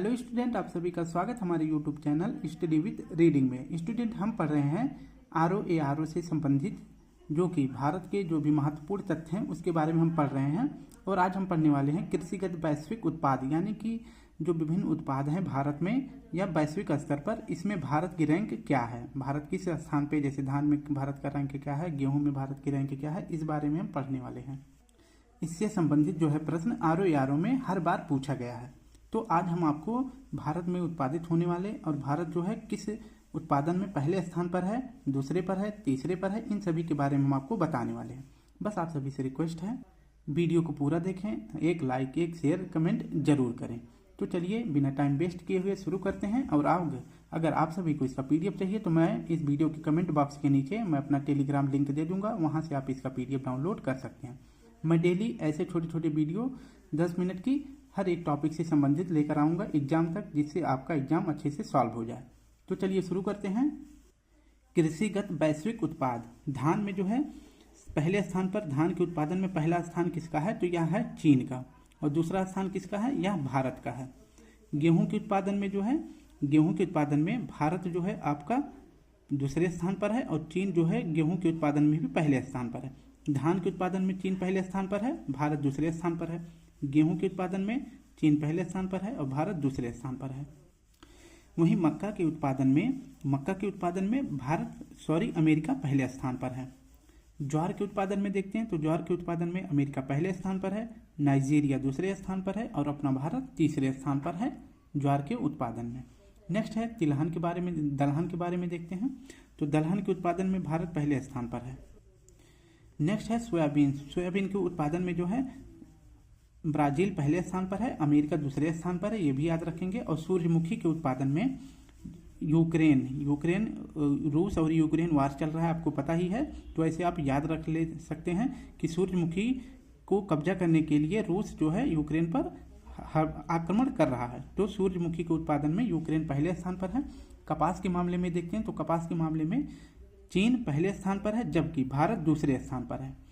Hello student, आप सभी का स्वागत हमारे YouTube channel study with reading में। स्टूडेंट, हम पढ़ रहे हैं आर से संबंधित जो कि भारत के जो भी महत्वपूर्ण तथ्य हैं उसके बारे में हम पढ़ रहे हैं। और आज हम पढ़ने वाले हैं कृषिगत वैश्विक उत्पाद, यानी कि जो विभिन्न उत्पाद हैं भारत में या वैश्विक स्तर पर, इसमें भारत की रैंक क्या है, भारत किस स्थान पे, जैसे धान में भारत का रैंक क्या है, गेहूं में भारत की रैंक क्या है, इस बारे में हम पढ़ने वाले हैं। इससे संबंधित जो है प्रश्न आर में हर बार पूछा गया है। तो आज हम आपको भारत में उत्पादित होने वाले और भारत जो है किस उत्पादन में पहले स्थान पर है, दूसरे पर है, तीसरे पर है, इन सभी के बारे में हम आपको बताने वाले हैं। बस आप सभी से रिक्वेस्ट है वीडियो को पूरा देखें, एक लाइक, एक शेयर, कमेंट जरूर करें। तो चलिए बिना टाइम वेस्ट किए हुए शुरू करते हैं। और अगर आप सभी को इसका पीडीएफ चाहिए तो मैं इस वीडियो के कमेंट बॉक्स के नीचे मैं अपना टेलीग्राम लिंक दे दूंगा, वहां से आप इसका पीडीएफ डाउनलोड कर सकते हैं। मैं डेली ऐसे छोटे छोटे वीडियो 10 मिनट की हर एक टॉपिक से संबंधित लेकर आऊंगा एग्जाम तक, जिससे आपका एग्जाम अच्छे से सॉल्व हो जाए। तो चलिए शुरू करते हैं। कृषिगत वैश्विक उत्पाद, धान में जो है पहले स्थान पर, धान के उत्पादन में पहला स्थान किसका है, तो यह है चीन का। और दूसरा स्थान किसका है, यह भारत का है। गेहूं के उत्पादन में जो है, गेहूं के उत्पादन में भारत जो है आपका दूसरे स्थान पर है, और चीन जो है गेहूं के उत्पादन में भी पहले स्थान पर है। धान के उत्पादन में चीन पहले स्थान पर है, भारत दूसरे स्थान पर है। गेहूं के उत्पादन में चीन पहले स्थान पर है और भारत दूसरे स्थान पर है। वहीं मक्का के उत्पादन में अमेरिका पहले स्थान पर है। ज्वार के उत्पादन में देखते हैं तो ज्वार के उत्पादन में अमेरिका पहले स्थान पर है, नाइजीरिया दूसरे स्थान पर है और अपना भारत तीसरे स्थान पर है ज्वार के उत्पादन में। नेक्स्ट है दलहन के बारे में देखते हैं तो दलहन के उत्पादन में भारत पहले स्थान पर है। नेक्स्ट है सोयाबीन के उत्पादन में जो है ब्राजील पहले स्थान पर है, अमेरिका दूसरे स्थान पर है, ये भी याद रखेंगे। और सूर्यमुखी के उत्पादन में यूक्रेन रूस और यूक्रेन वार चल रहा है, आपको पता ही है। तो ऐसे आप याद रख ले सकते हैं कि सूर्यमुखी को कब्जा करने के लिए रूस जो है यूक्रेन पर आक्रमण कर रहा है। तो सूर्यमुखी के उत्पादन में यूक्रेन पहले स्थान पर है। कपास के मामले में देखते हैं तो कपास के मामले में चीन पहले स्थान पर है, जबकि भारत दूसरे स्थान पर है।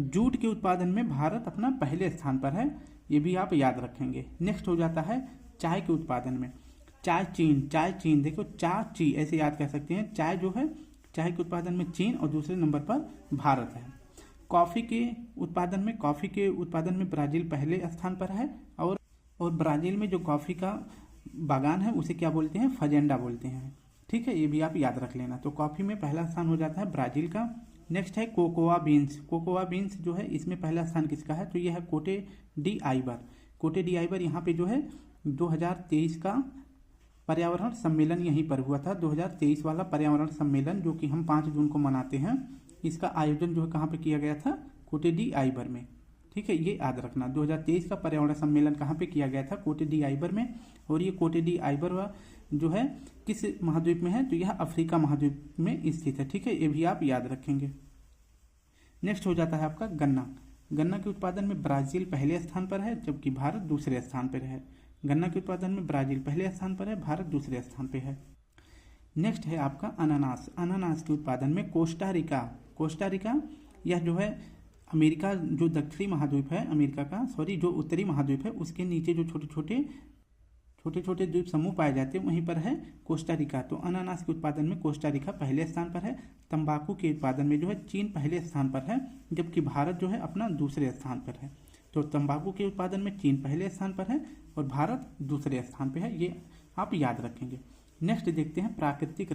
जूट के उत्पादन में भारत अपना पहले स्थान पर है, ये भी आप याद रखेंगे। नेक्स्ट हो जाता है चाय के उत्पादन में, चाय चीन देखो, ची ऐसे याद कर सकते हैं। चाय जो है, चाय के उत्पादन में चीन और दूसरे नंबर पर भारत है। कॉफी के उत्पादन में ब्राजील पहले स्थान पर है, और ब्राजील में जो कॉफी का बागान है उसे क्या बोलते हैं, फजेंडा बोलते हैं। ठीक है, ये भी आप याद रख लेना। तो कॉफी में पहला स्थान हो जाता है ब्राजील का। नेक्स्ट है कोकोआ बीन्स जो है, इसमें पहला स्थान किसका है, तो यह है कोटे डी आइबर। यहाँ पे जो है 2023 का पर्यावरण सम्मेलन यहीं पर हुआ था। 2023 वाला पर्यावरण सम्मेलन जो कि हम 5 जून को मनाते हैं, इसका आयोजन जो है कहाँ पे किया गया था, कोटे डी आइबर में। ठीक है, ये याद रखना। 2023 का पर्यावरण सम्मेलन कहाँ पे किया गया था, कोटे डी आइबर में। और ये कोटे डी आइबर जो है किस महाद्वीप में है, तो यह अफ्रीका महाद्वीप में स्थित है। ठीक है, ये भी आप याद रखेंगे। नेक्स्ट हो जाता है आपका गन्ना के उत्पादन में ब्राजील पहले स्थान पर है, जबकि भारत दूसरे स्थान पर है। गन्ना के उत्पादन में ब्राजील पहले स्थान पर है, भारत दूसरे स्थान पर है। नेक्स्ट है आपका अनानास के उत्पादन में कोस्टा रिका, यह जो है अमेरिका जो दक्षिणी महाद्वीप है, जो उत्तरी महाद्वीप है, उसके नीचे जो छोटे छोटे द्वीप समूह पाए जाते हैं वहीं पर है कोस्टा रिका। तो अनानास के उत्पादन में कोस्टा रिका पहले स्थान पर है। तंबाकू के उत्पादन में जो है चीन पहले स्थान पर है, जबकि भारत जो है अपना दूसरे स्थान पर है। तो तंबाकू के उत्पादन में चीन पहले स्थान पर है और भारत दूसरे स्थान पर है, ये आप याद रखेंगे। नेक्स्ट देखते हैं प्राकृतिक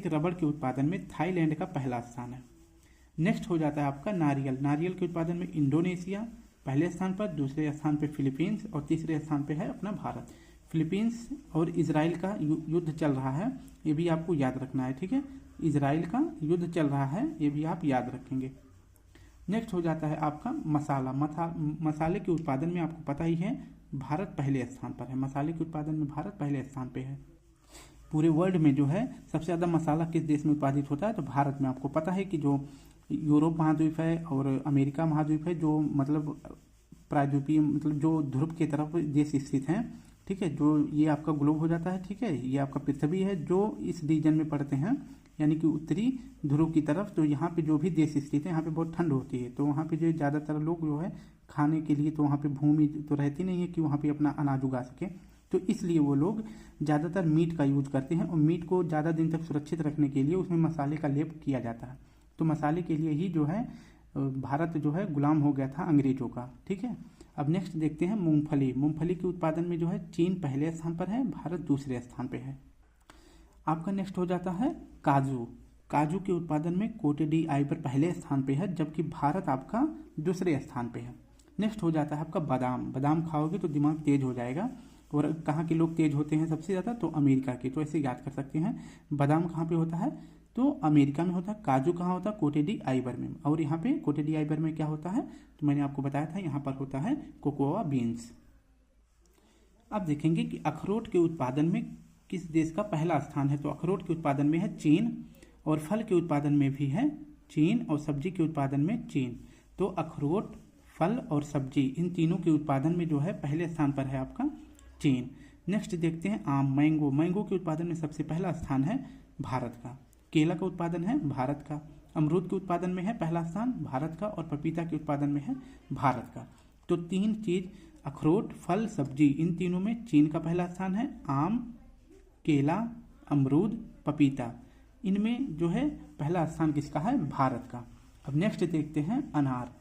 रबड़ के उत्पादन में थाईलैंड का पहला स्थान है। नेक्स्ट हो जाता है आपका नारियल के उत्पादन में इंडोनेशिया पहले स्थान पर, दूसरे स्थान पे फिलीपींस और तीसरे स्थान पे है अपना भारत। फिलीपींस और इजराइल का युद्ध चल रहा है, ये भी आपको याद रखना है। ठीक है, इजराइल का युद्ध चल रहा है, ये भी आप याद रखेंगे। नेक्स्ट हो जाता है आपका मसाले के उत्पादन में आपको पता ही है भारत पहले स्थान पर है। मसाले के उत्पादन में भारत पहले स्थान पे है। पूरे वर्ल्ड में जो है सबसे ज़्यादा मसाला किस देश में उत्पादित होता है, तो भारत में। आपको पता है कि जो यूरोप महाद्वीप है और अमेरिका महाद्वीप है, जो मतलब प्रायद्वीपीय मतलब जो ध्रुव की तरफ देश स्थित हैं, ठीक है, जो ये आपका ग्लोब हो जाता है। ठीक है, ये आपका पृथ्वी है जो इस रीजन में पड़ते हैं, यानी कि उत्तरी ध्रुव की तरफ। तो यहाँ पे जो भी देश स्थित है, यहाँ पे बहुत ठंड होती है, तो वहाँ पे जो ज़्यादातर लोग जो है खाने के लिए, तो वहाँ पे भूमि तो रहती नहीं है कि वहाँ पे अपना अनाज उगा सके। तो इसलिए वो लोग ज़्यादातर मीट का यूज करते हैं और मीट को ज़्यादा दिन तक सुरक्षित रखने के लिए उसमें मसाले का लेप किया जाता है। तो मसाले के लिए ही जो है भारत जो है गुलाम हो गया था अंग्रेजों का। ठीक है, अब नेक्स्ट देखते हैं मूंगफली। मूंगफली के उत्पादन में जो है चीन पहले स्थान पर है, भारत दूसरे स्थान पर है। आपका नेक्स्ट हो जाता है काजू। काजू के उत्पादन में कोटे डी आइवर पहले स्थान पे है, जबकि भारत आपका दूसरे स्थान पे है। नेक्स्ट हो जाता है आपका बादाम। बादाम खाओगे तो दिमाग तेज हो जाएगा। और कहाँ के लोग तेज होते हैं सबसे ज़्यादा, तो अमेरिका के। तो ऐसे याद कर सकते हैं, बादाम कहाँ पे होता है, तो अमेरिका में होता है। काजू कहाँ होता है, कोटे डी आइवर में। और यहाँ पे कोटे डी आइवर में क्या होता है, तो मैंने आपको बताया था यहाँ पर होता है कोकोआ बीन्स। अब देखेंगे कि अखरोट के उत्पादन में किस देश का पहला स्थान है। तो अखरोट के उत्पादन में है चीन, और फल के उत्पादन में भी है चीन, और सब्जी के उत्पादन में चीन। तो अखरोट, फल और सब्जी, इन तीनों के उत्पादन में जो है पहले स्थान पर है आपका चीन। नेक्स्ट देखते हैं आम, मैंगो। मैंगो के उत्पादन में सबसे पहला स्थान है भारत का। केला का उत्पादन है भारत का। अमरूद के उत्पादन में है पहला स्थान भारत का, और पपीता के उत्पादन में है भारत का। तो तीन चीज, अखरोट, फल, सब्जी, इन तीनों में चीन का पहला स्थान है। आम, केला, अमरूद, पपीता, इनमें जो है पहला स्थान किसका है, भारत का। अब नेक्स्ट देखते हैं अनार।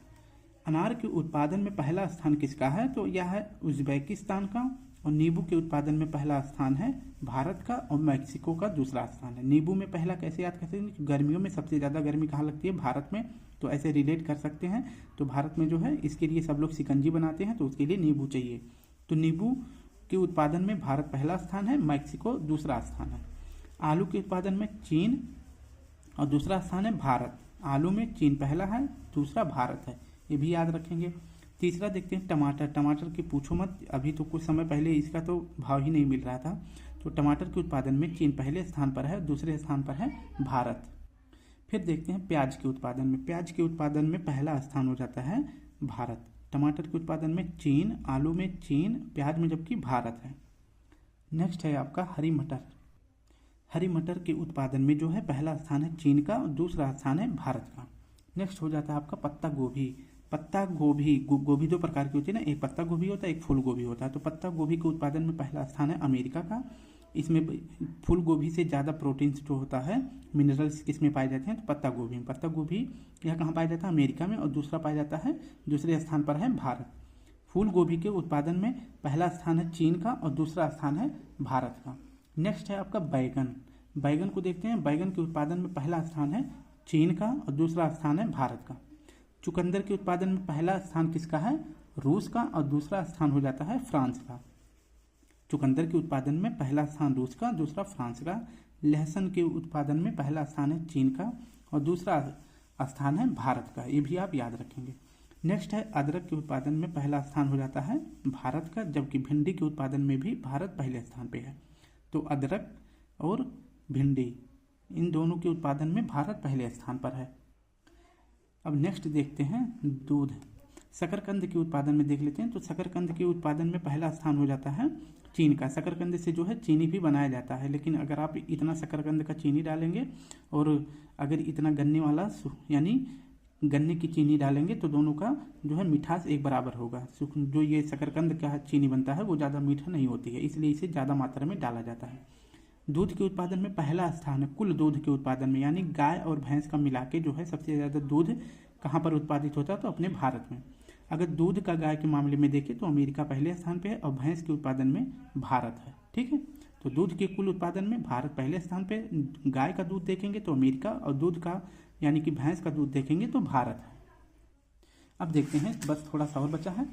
अनार के उत्पादन में पहला स्थान किसका है, तो यह है उज्बेकिस्तान का। और नींबू के उत्पादन में पहला स्थान है भारत का, और मैक्सिको का दूसरा स्थान है। नींबू में पहला कैसे याद कर सकते हैं, गर्मियों में सबसे ज़्यादा गर्मी कहाँ लगती है, भारत में। तो ऐसे रिलेट कर सकते हैं। तो भारत में जो है इसके लिए सब लोग शिकंजी बनाते हैं, तो उसके लिए नींबू चाहिए। तो नींबू के उत्पादन में भारत पहला स्थान है, मैक्सिको दूसरा स्थान है। आलू के उत्पादन में चीन और दूसरा स्थान है भारत। आलू में चीन पहला है, दूसरा भारत है, ये भी याद रखेंगे। तीसरा देखते हैं टमाटर। टमाटर की पूछो मत, अभी तो कुछ समय पहले इसका तो भाव ही नहीं मिल रहा था। तो टमाटर के उत्पादन में चीन पहले स्थान पर है, दूसरे स्थान पर है भारत। फिर देखते हैं प्याज के उत्पादन में। प्याज के उत्पादन में पहला स्थान हो जाता है भारत। टमाटर के उत्पादन में चीन, आलू में चीन, प्याज में जबकि भारत है। नेक्स्ट है आपका हरी मटर। हरी मटर के उत्पादन में जो है पहला स्थान है चीन का, और दूसरा स्थान है भारत का। नेक्स्ट हो जाता है आपका पत्ता गोभी। पत्ता गोभी, गोभी दो प्रकार की होती है ना, एक पत्ता गोभी होता है, एक फूल गोभी होता है। तो पत्ता गोभी के उत्पादन में पहला स्थान है अमेरिका का। इसमें फूल गोभी से ज़्यादा प्रोटीन्स जो होता है, मिनरल्स किस में पाए जाते हैं, तो पत्ता गोभी में। पत्ता गोभी यह कहाँ पाया जाता है, अमेरिका में, और दूसरा पाया जाता है, दूसरे स्थान पर है भारत। फूल गोभी के उत्पादन में पहला स्थान है चीन का, और दूसरा स्थान है भारत का। नेक्स्ट है आपका बैगन। बैगन को देखते हैं। बैगन के उत्पादन में पहला स्थान है चीन का, और दूसरा स्थान है भारत का। चुकंदर के उत्पादन में पहला स्थान किसका है, रूस का, और दूसरा स्थान हो जाता है फ्रांस का। चुकंदर के उत्पादन में पहला स्थान रूस का, दूसरा फ्रांस का। लहसुन के उत्पादन में पहला स्थान है चीन का, और दूसरा स्थान है भारत का। ये भी आप याद रखेंगे। नेक्स्ट है अदरक के उत्पादन में पहला स्थान हो जाता है भारत का, जबकि भिंडी के उत्पादन में भी भारत पहले स्थान पे है। तो अदरक और भिंडी, इन दोनों के उत्पादन में भारत पहले स्थान पर है। अब नेक्स्ट देखते हैं दूध। शकरकंद के उत्पादन में देख लेते हैं। तो शकरकंद के उत्पादन में पहला स्थान हो जाता है चीन का। शकरकंद से जो है चीनी भी बनाया जाता है, लेकिन अगर आप इतना शकरकंद का चीनी डालेंगे और अगर इतना गन्ने वाला यानी गन्ने की चीनी डालेंगे, तो दोनों का जो है मिठास एक बराबर होगा। जो ये शकरकंद का चीनी बनता है वो ज़्यादा मीठा नहीं होती है, इसलिए इसे ज़्यादा मात्रा में डाला जाता है। दूध के उत्पादन में पहला स्थान है कुल दूध के उत्पादन में, यानी गाय और भैंस का मिला के जो है सबसे ज़्यादा दूध कहाँ पर उत्पादित होता है, तो अपने भारत में। अगर दूध का गाय के मामले में देखें तो अमेरिका पहले स्थान पे है, और भैंस के उत्पादन में भारत है। ठीक है, तो दूध के कुल उत्पादन में भारत पहले स्थान पे। गाय का दूध देखेंगे तो अमेरिका, और दूध का यानी कि भैंस का दूध देखेंगे तो भारत है। अब देखते हैं, बस थोड़ा सा और बचा है।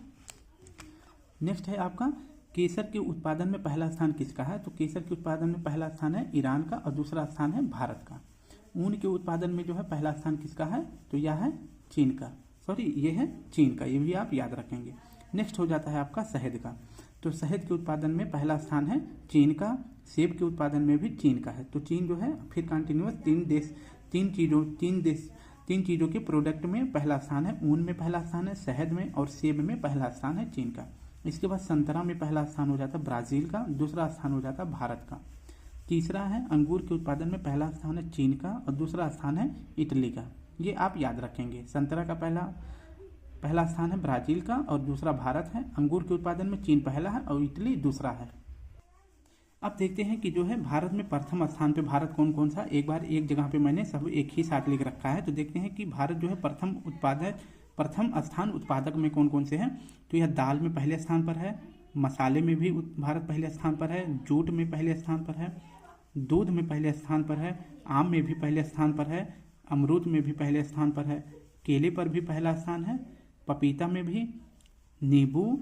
नेक्स्ट है आपका केसर के उत्पादन में पहला स्थान किसका है, तो केसर के उत्पादन में पहला स्थान है ईरान का, और दूसरा स्थान है भारत का। ऊन के उत्पादन में जो है पहला स्थान किसका है, तो यह है चीन का। सॉरी, ये है चीन का, ये भी आप याद रखेंगे। नेक्स्ट हो जाता है आपका शहद का। तो शहद के उत्पादन में पहला स्थान है चीन का। सेब के उत्पादन में भी चीन का है। तो चीन जो है फिर कंटिन्यूअस तीन चीज़ों के प्रोडक्ट में पहला स्थान है। ऊन में पहला स्थान है, शहद में और सेब में पहला स्थान है चीन का। इसके बाद संतरा में पहला स्थान हो जाता है ब्राज़ील का, दूसरा स्थान हो जाता है भारत का। तीसरा है अंगूर के उत्पादन में पहला स्थान है चीन का, और दूसरा स्थान है इटली का। ये आप याद रखेंगे। संतरा का पहला स्थान है ब्राज़ील का, और दूसरा भारत है। अंगूर के उत्पादन में चीन पहला है और इटली दूसरा है। अब देखते हैं कि जो है भारत में प्रथम स्थान पे भारत कौन कौन सा, एक बार एक जगह पे मैंने सब एक ही साथ लिख रखा है। तो देखते हैं कि भारत जो है प्रथम स्थान उत्पादक में कौन कौन से हैं। तो यह दाल में पहले स्थान पर है, मसाले में भी भारत पहले स्थान पर है, जूट में पहले स्थान पर है, दूध में पहले स्थान पर है, आम में भी पहले स्थान पर है, अमरूद में भी पहले स्थान पर है, केले पर भी पहला स्थान है, पपीता में भी, नींबू,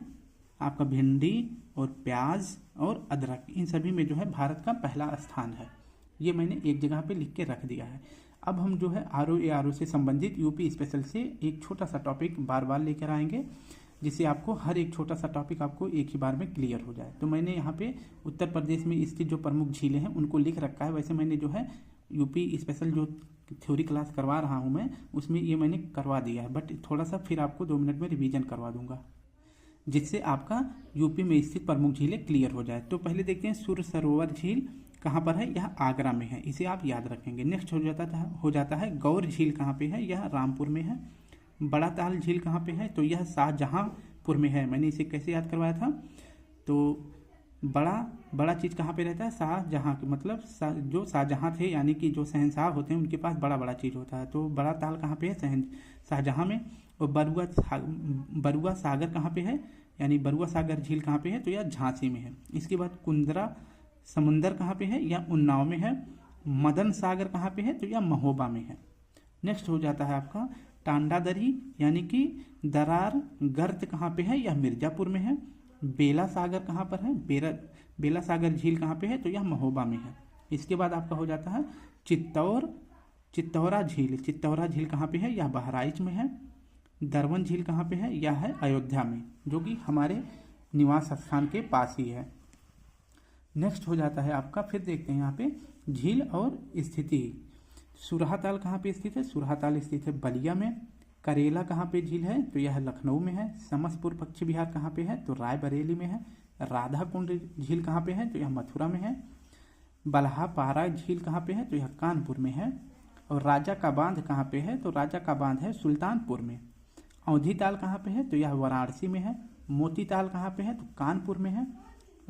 आपका भिंडी और प्याज और अदरक, इन सभी में जो है भारत का पहला स्थान है। ये मैंने एक जगह पे लिख के रख दिया है। अब हम जो है RO से संबंधित यूपी स्पेशल से एक छोटा सा टॉपिक बार बार लेकर आएंगे, जिससे आपको हर एक छोटा सा टॉपिक आपको एक ही बार में क्लियर हो जाए। तो मैंने यहाँ पे उत्तर प्रदेश में स्थित जो प्रमुख झीलें हैं उनको लिख रखा है। वैसे मैंने जो है यूपी स्पेशल जो थ्योरी क्लास करवा रहा हूँ मैं, उसमें ये मैंने करवा दिया है, बट थोड़ा सा फिर आपको 2 मिनट में रिवीजन करवा दूंगा, जिससे आपका यूपी में स्थित प्रमुख झीलें क्लियर हो जाए। तो पहले देखते हैं सूर्य सरोवर झील कहाँ पर है, यह आगरा में है, इसे आप याद रखेंगे। नेक्स्ट हो जाता है गौर झील कहाँ पे है, यह रामपुर में है। बड़ा ताल झील कहाँ पे है, तो यह शाहजहांपुर में है। मैंने इसे कैसे याद करवाया था, तो बड़ा चीज़ कहाँ पे रहता है, शाहजहां, मतलब जो शाहजहां थे यानी कि जो शहंशाह होते हैं उनके पास बड़ा चीज़ होता है। तो बड़ा ताल कहाँ पे है, शाहजहां में। और बरुआ सागर कहाँ पे है, यानी बरुआ सागर झील कहाँ पे है, तो यह झांसी में है। इसके बाद कुंदरा समुंदर कहाँ पे है, यह उन्नाव में है। मदन सागर कहाँ पे है, तो यह महोबा में है। नेक्स्ट हो जाता है आपका टांडा दरी यानी कि दरार गर्त कहाँ पे है, यह मिर्जापुर में है। बेला सागर कहाँ पर है, बेला सागर झील कहाँ पे है, तो यह महोबा में है। इसके बाद आपका हो जाता है चित्तौरा झील कहाँ पे है, यह बहराइच में है। दरवन झील कहाँ पे है, यह है अयोध्या में, जो कि हमारे निवास स्थान के पास ही है। नेक्स्ट हो जाता है आपका, फिर देखते हैं यहाँ पे झील और स्थिति। सुरहाताल कहाँ पे स्थित है, सुरहाताल स्थित है बलिया में। करेला कहाँ पे झील है, तो यह लखनऊ में है। समसपुर पश्चिम बिहार कहाँ पे है, तो रायबरेली में है। राधा कुंड झील कहाँ पे है, तो यह मथुरा में है। बल्हापारा झील कहाँ पे है, तो यह कानपुर में है। और राजा का बांध कहाँ पे है, तो राजा का बांध है सुल्तानपुर में। औंधी ताल कहाँ पे है, तो यह वाराणसी में है। मोती ताल कहाँ पे है, तो कानपुर में है।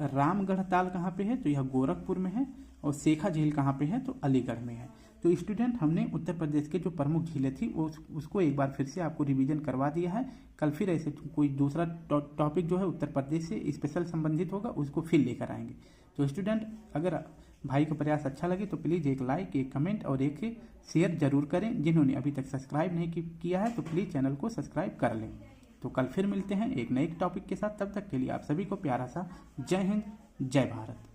रामगढ़ ताल कहाँ पे है, तो यह गोरखपुर में है। और शेखा झील कहाँ पे है, तो अलीगढ़ में है। तो स्टूडेंट, हमने उत्तर प्रदेश के जो प्रमुख झीलें थी उसको एक बार फिर से आपको रिवीजन करवा दिया है। कल फिर ऐसे कोई दूसरा टॉपिक जो है उत्तर प्रदेश से स्पेशल संबंधित होगा, उसको फिर लेकर आएंगे। तो स्टूडेंट, अगर भाई का प्रयास अच्छा लगे तो प्लीज़ एक लाइक, एक कमेंट और एक शेयर जरूर करें। जिन्होंने अभी तक सब्सक्राइब नहीं किया है तो प्लीज़ चैनल को सब्सक्राइब कर लें। तो कल फिर मिलते हैं एक नए टॉपिक के साथ। तब तक के लिए आप सभी को प्यारा सा जय हिंद, जय भारत।